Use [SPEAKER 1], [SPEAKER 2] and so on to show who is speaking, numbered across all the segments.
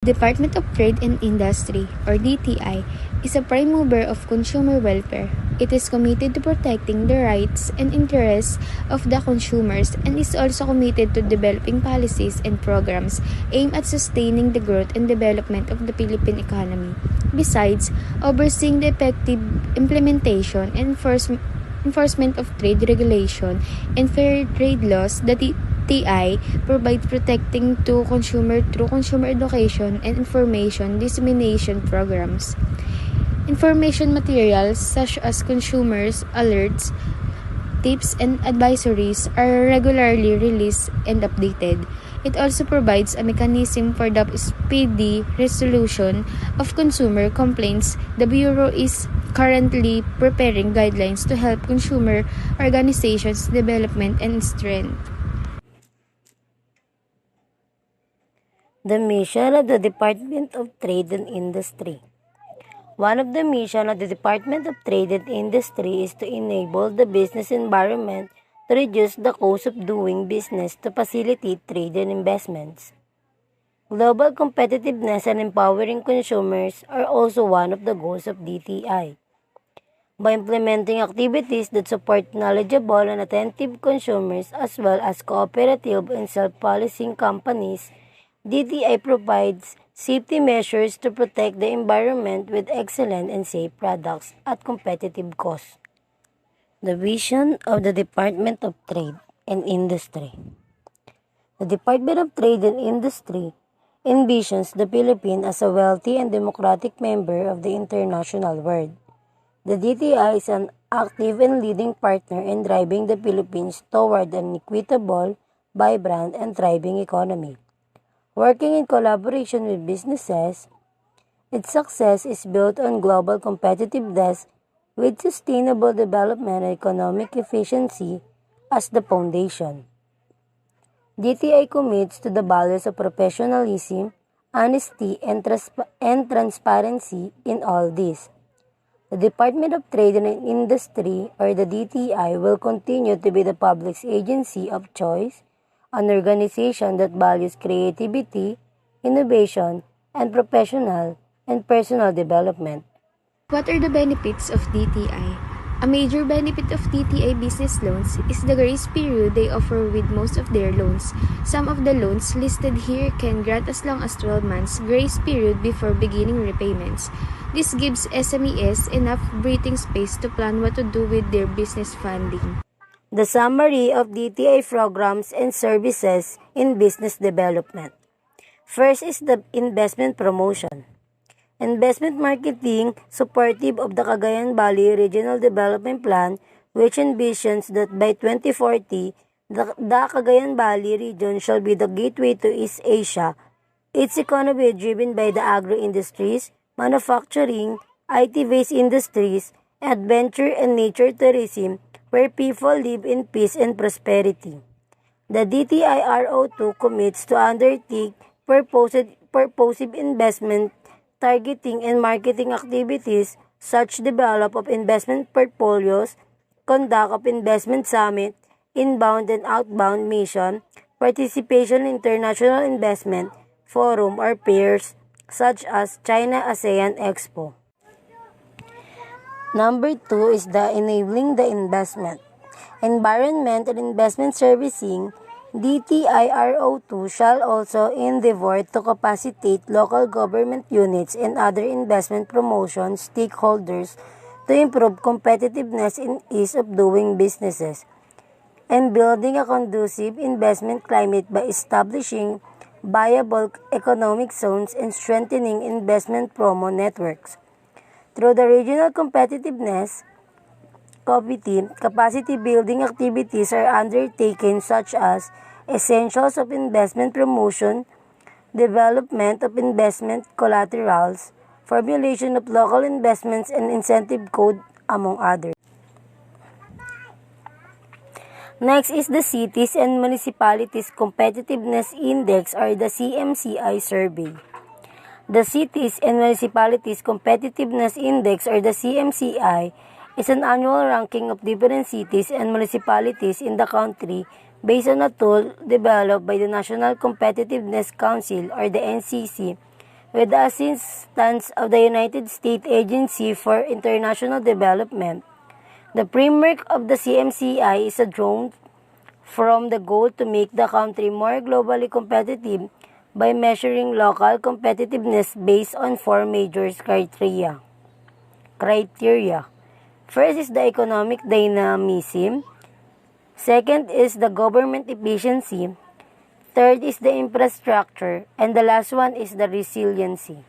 [SPEAKER 1] Department of Trade and Industry, or DTI, is a prime mover of consumer welfare. It is committed to protecting the rights and interests of the consumers and is also committed to developing policies and programs aimed at sustaining the growth and development of the Philippine economy. Besides, overseeing the effective implementation and enforcement of trade regulation and fair trade laws, the TI provides protecting to consumer through consumer education and information dissemination programs. Information materials such as consumers alerts, tips, and advisories are regularly released and updated. It also provides a mechanism for the speedy resolution of consumer complaints. The Bureau is currently preparing guidelines to help consumer organizations development and strength.
[SPEAKER 2] The mission of the Department of Trade and Industry. One of the missions of the Department of Trade and Industry is to enable the business environment to reduce the cost of doing business to facilitate trade and investments. Global competitiveness and empowering consumers are also one of the goals of DTI. By implementing activities that support knowledgeable and attentive consumers as well as cooperative and self-policing companies, DTI provides safety measures to protect the environment with excellent and safe products at competitive costs. The vision of the Department of Trade and Industry. The Department of Trade and Industry envisions the Philippines as a wealthy and democratic member of the international world. The DTI is an active and leading partner in driving the Philippines toward an equitable, vibrant, and thriving economy. Working in collaboration with businesses, its success is built on global competitiveness with sustainable development and economic efficiency as the foundation. DTI commits to the values of professionalism, honesty, and transparency in all this. The Department of Trade and Industry, or the DTI, will continue to be the public's agency of choice, an organization that values creativity, innovation, and professional and personal development.
[SPEAKER 1] What are the benefits of DTI? A major benefit of DTI business loans is the grace period they offer with most of their loans. Some of the loans listed here can grant as long as 12 months grace period before beginning repayments. This gives SMEs enough breathing space to plan what to do with their business funding.
[SPEAKER 2] The summary of DTI programs and services in business development. First is the investment promotion. Investment marketing supportive of the Cagayan Valley Regional Development Plan, which envisions that by 2040, the Cagayan Valley region shall be the gateway to East Asia. Its economy is driven by the agro-industries, manufacturing, IT-based industries, adventure and nature tourism, where people live in peace and prosperity. The DTIRO2 commits to undertake purposive investment targeting and marketing activities such develop of investment portfolios, conduct of investment summit, inbound and outbound mission, participation in international investment forum or fairs such as China ASEAN Expo. Number 2 is the enabling the investment. Environment and investment servicing, DTIRO2 shall also endeavor to capacitate local government units and other investment promotion stakeholders to improve competitiveness and ease of doing businesses, and building a conducive investment climate by establishing viable economic zones and strengthening investment promo networks. Through the regional competitiveness committee, capacity building activities are undertaken such as essentials of investment promotion, development of investment collaterals, formulation of local investments and incentive code, among others. Next is the Cities and Municipalities Competitiveness Index, or the CMCI survey. The Cities and Municipalities Competitiveness Index, or the CMCI, is an annual ranking of different cities and municipalities in the country based on a tool developed by the National Competitiveness Council, or the NCC, With the assistance of the United States Agency for International Development, the framework of the CMCI is drawn from the goal to make the country more globally competitive by measuring local competitiveness based on four major criteria. First is the economic dynamism. Second is the government efficiency. Third is the infrastructure. And the last one is the resiliency.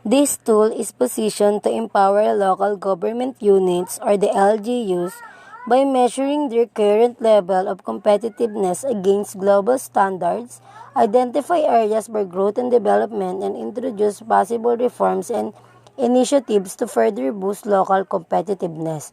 [SPEAKER 2] This tool is positioned to empower local government units or the LGUs by measuring their current level of competitiveness against global standards, identify areas for growth and development, and introduce possible reforms and initiatives to further boost local competitiveness.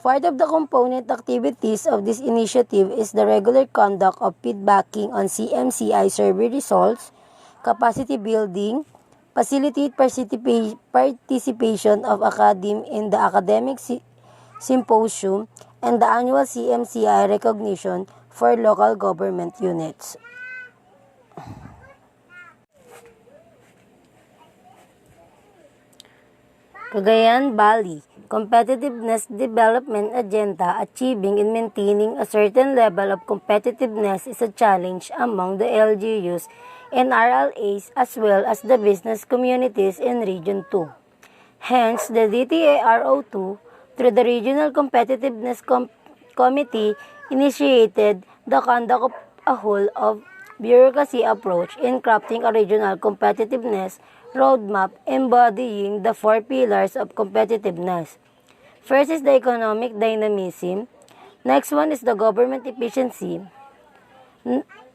[SPEAKER 2] Part of the component activities of this initiative is the regular conduct of feedbacking on CMCI survey results, capacity building, facilitate participation of academe in the academic symposium, and the annual CMCI recognition for local government units. Cagayan Valley Competitiveness Development Agenda. Achieving and maintaining a certain level of competitiveness is a challenge among the LGUs and RLAs as well as the business communities in Region 2. Hence, the DTARO2, through the Regional Competitiveness Committee, initiated the conduct of a whole of bureaucracy approach in crafting a regional competitiveness roadmap embodying the four pillars of competitiveness. First is the economic dynamism. Next one is the government efficiency.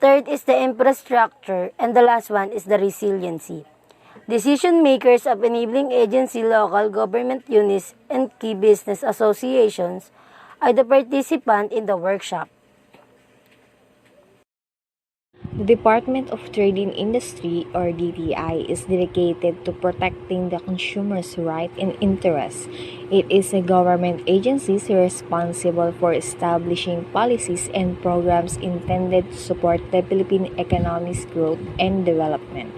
[SPEAKER 2] Third is the infrastructure. And the last one is the resiliency. Decision makers of enabling agency, local government units, and key business associations are the participant in the workshop.
[SPEAKER 1] The Department of Trade and Industry, or DTI, is dedicated to protecting the consumer's rights and interests. It is a government agency responsible for establishing policies and programs intended to support the Philippine economy's growth and development.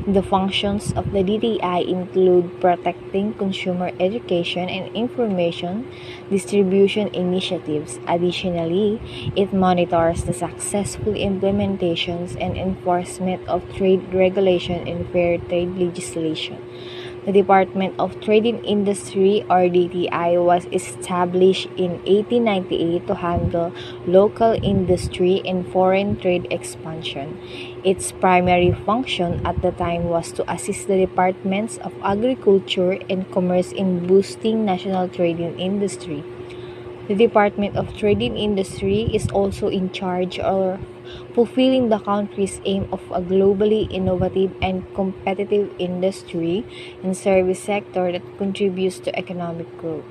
[SPEAKER 1] The functions of the DTI include protecting consumer education and information distribution initiatives. Additionally, it monitors the successful implementations and enforcement of trade regulation and fair trade legislation. The Department of Trade and Industry, or DTI, was established in 1898 to handle local industry and foreign trade expansion. Its primary function at the time was to assist the Departments of Agriculture and Commerce in boosting national trade and industry. The Department of Trade and Industry is also in charge of fulfilling the country's aim of a globally innovative and competitive industry and service sector that contributes to economic growth.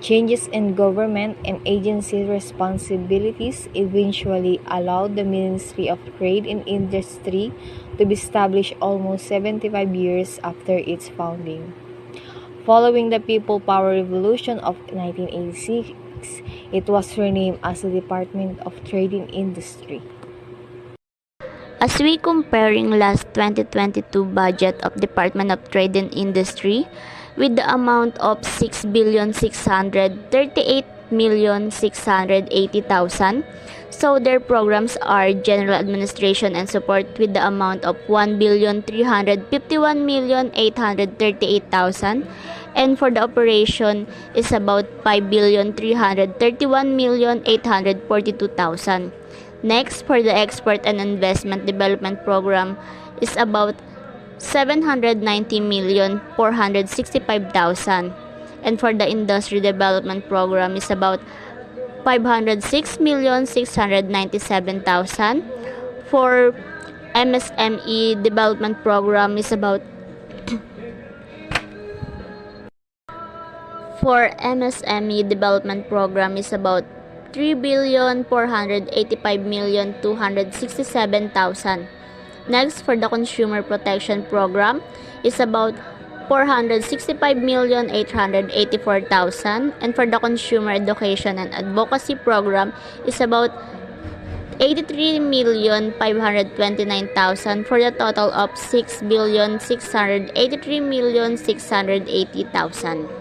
[SPEAKER 1] Changes in government and agency responsibilities eventually allowed the Ministry of Trade and Industry to be established almost 75 years after its founding. Following the People Power Revolution of 1986, it was renamed as the Department of Trade and Industry.
[SPEAKER 3] As we comparing last 2022 budget of Department of Trade and Industry with the amount of 6,638,680,000, so their programs are general administration and support with the amount of 1,351,838,000, and for the operation is about 5,331,842,000. Next, for the Export and Investment Development Program is about 790,465,000, and for the Industry Development Program is about 506,697,000. For MSME Development Program is about 3,485,267,000. Next, for the Consumer Protection Program is about 465,884,000, and for the Consumer Education and Advocacy Program is about 83,529,000 for a total of 6,683,680,000.